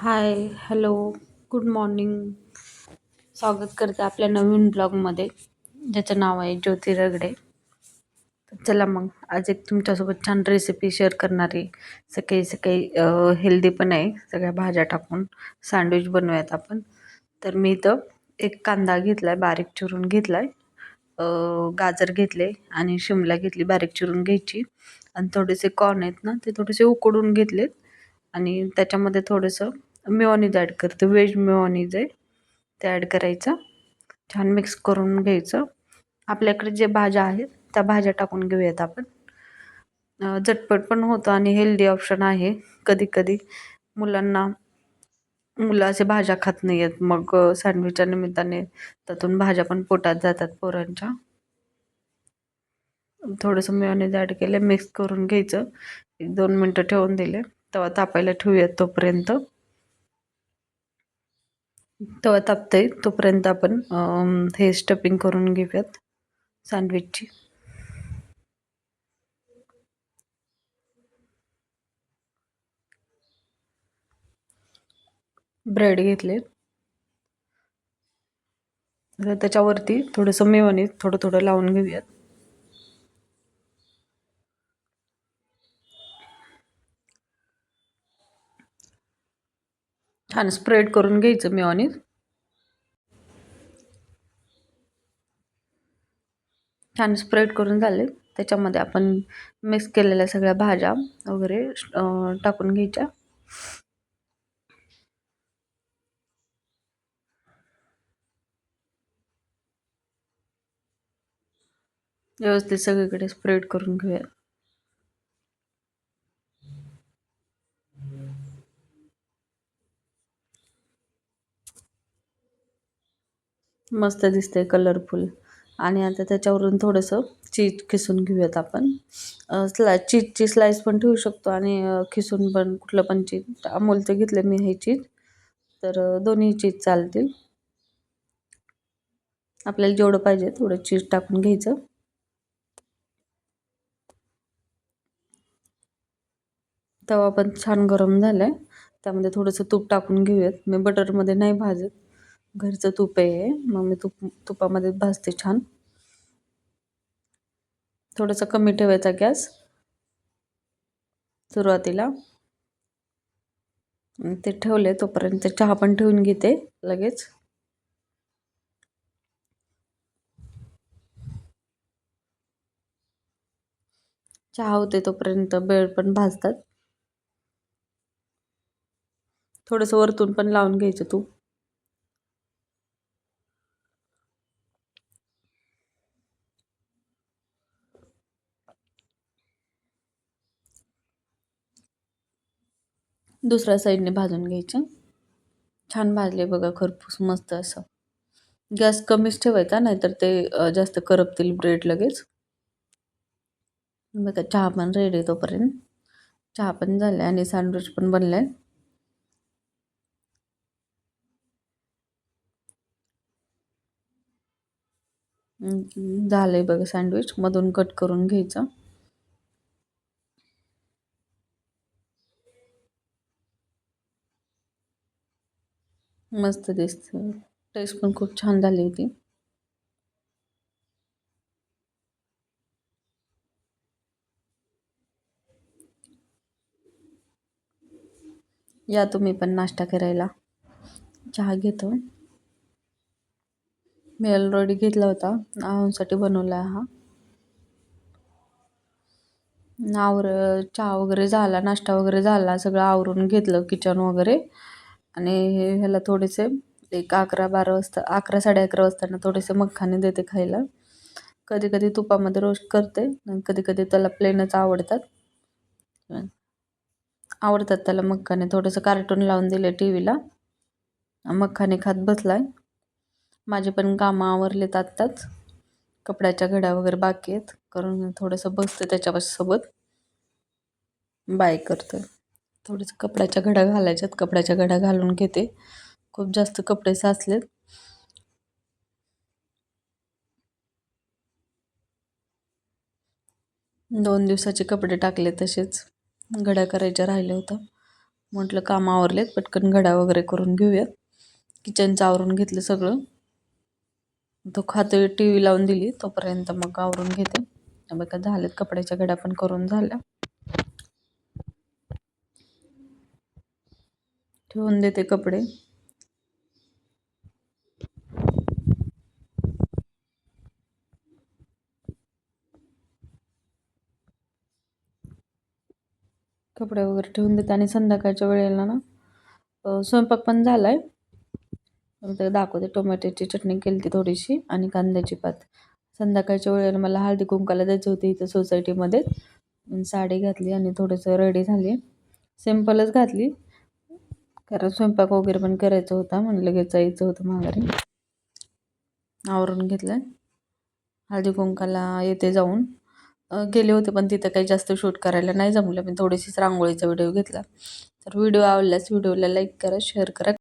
हाय, hello, good morning. स्वागत करते आपल्या नवीन ब्लॉगमध्ये, ज्याचं नाव आहे ज्योती रगडे. तर चला मग, आज एक तुमच्यासोबत छान रेसिपी शेअर करणार आहे. सकाळी सकाळी हेल्दी पण आहे, सगळ्या भाज्या टाकून सँडविच बनवूयात आपण. तर मी इथं एक कांदा घेतला आहे, बारीक चिरून घेतला आहे. गाजर घेतले आणि शिमला घेतली, बारीक चिरून घ्यायची. आणि थोडेसे कॉर्न आहेत ना, ते थोडेसे उकडून घेतलेत. आणि त्याच्यामध्ये थोडंसं मेयोनीज ॲड करते, व्हेज मेयोनीज आहे ते ॲड करायचं. छान मिक्स करून घ्यायचं. आपल्याकडे जे भाज्या आहेत त्या भाज्या टाकून घेऊयात आपण. झटपट पण होतं आणि हेल्दी ऑप्शन आहे. कधी कधी मुलांना मुलं असे भाज्या खात नाही आहेत, मग सँडविचच्या निमित्ताने त्यातून भाज्या पण पोटात जातात पोरांच्या. थोडंसं मेयोनीज ॲड केलं, मिक्स करून घ्यायचं. 1-2 मिनटं ठेवून दिले. तवा तापायला ठेवूयात तोपर्यंत. तवा तापतंय तोपर्यंत आपण हे स्टफिंग करून घेऊयात सँडविचची. ब्रेड घेतले, तर त्याच्यावरती थोडंसं मेयोनीज थोडं थोडं लावून घेऊयात. छान स्प्रेड करून घ्यायचं मेयोनीज. छान स्प्रेड करून झाले. त्याच्यामध्ये आपण मिक्स केलेल्या सगळ्या भाज्या वगैरे टाकून घ्यायच्या. व्यवस्थित सगळीकडे स्प्रेड करून घेऊया. मस्त दिसतंय, कलरफुल. आणि आता त्याच्यावरून थोडंसं चीज खिसून घेऊयात आपण. चीजची स्लाइस पण ठेवू शकतो आणि खिसून पण, कुठलं पण चीज. अमूलचं घेतलं मी हे चीज, तर दोन्ही चीज चालतील. आपल्याला जेवढं पाहिजे तेवढं चीज टाकून घ्यायचं. तवा पण छान गरम झालाय, त्यामध्ये थोडंसं तूप टाकून घेऊयात. मी बटरमध्ये नाही भाजत, घरचं तूप आहे, मग मी तुपामध्ये भाजते छान. थोडंसं कमी ठेवायचा गॅस सुरुवातीला. ते ठेवले तोपर्यंत चहा पण ठेवून घेते लगेच. चहा होते तोपर्यंत ब्रेड पण भाजतात. थोडंसं वरतून पण लावून घ्यायचं तूप. दुसऱ्या साईडने भाजून घ्यायचं. छान भाजले बघा, खरपूस मस्त असं. गॅस कमीच ठेवायचा, नाहीतर ते जास्त करपतील ब्रेड लगेच. बघा, चहा पण रेडी तोपर्यंत. चहा पण झाला आणि सँडविच पण बनलाय. झालंय बघा सँडविच. मधून कट करून घ्यायचं. मस्त दिसतं, टेस्ट पण खूप छान झाली होती. या तुम्ही पण नाश्ता करायला. चहा घेतो. मी ऑलरेडी घेतला होता, आहोंसाठी बनवला हा. चहा वगैरे झाला, नाश्ता वगैरे झाला, सगळं आवरून घेतलं किचन वगैरे. आणि ह्याला थोडेसे एक 11-12 वाजता, 11-11:30 वाजता थोडेसे मखाने देते खायला. कधी कधी तुपामध्ये रोस्ट करते, कधी कधी त्याला प्लेनच आवडतात त्याला मखाने. थोडंसं कार्टून लावून दिले टीव्हीला, मखाने खात बसलाय. माझे पण कामं आवरलेत आत्ताच. कपड्याच्या घड्या वगैरे बाकी आहेत, करून थोडंसं बसते त्याच्यासोबत, बाय करते. थोडेसे कपड्याच्या घड्या घालायच्यात, कपड्याच्या घड्या घालून घेते. खूप जास्त कपडे साचलेत. 2 दिवसाचे कपडे टाकले तसेच, घड्या करायच्या राहिल्या होत्या. म्हटलं काम आवरलेत, पटकन घड्या वगैरे करून घेऊया. किचनचं आवरून घेतलं सगळं. तो खातोय, टी व्ही लावून दिली, तोपर्यंत मग आवरून घेते. बघा झालेत, कपड्याच्या घड्या पण करून झाल्या. ठेवून देते कपडे. कपडे वगैरे ठेवून देते आणि संध्याकाळच्या वेळेला ना स्वयंपाक पण झालाय. ते दाखवते. टोमॅटोची चटणी केली ती थोडीशी आणि कांद्याची पात. संध्याकाळच्या वेळेला मला हळदी कुंकाला जायचं होते इथं सोसायटीमध्ये. साडी घातली आणि थोडंसं रेडी झाली. सिम्पलच घातली, कारण स्वयंपाक वगैरे पण करायचा होता. म्हणलं लगेच जायचं होतं माघारी. आवरून घेतलं. हळदी कुंकाला येते जाऊन. गेले होते पण तिथं काही जास्त शूट करायला नाही जमलं. मी थोडीशीच रांगोळीचा व्हिडिओ घेतला. तर व्हिडिओ आवडल्यास व्हिडिओला लाईक करा, शेअर करा.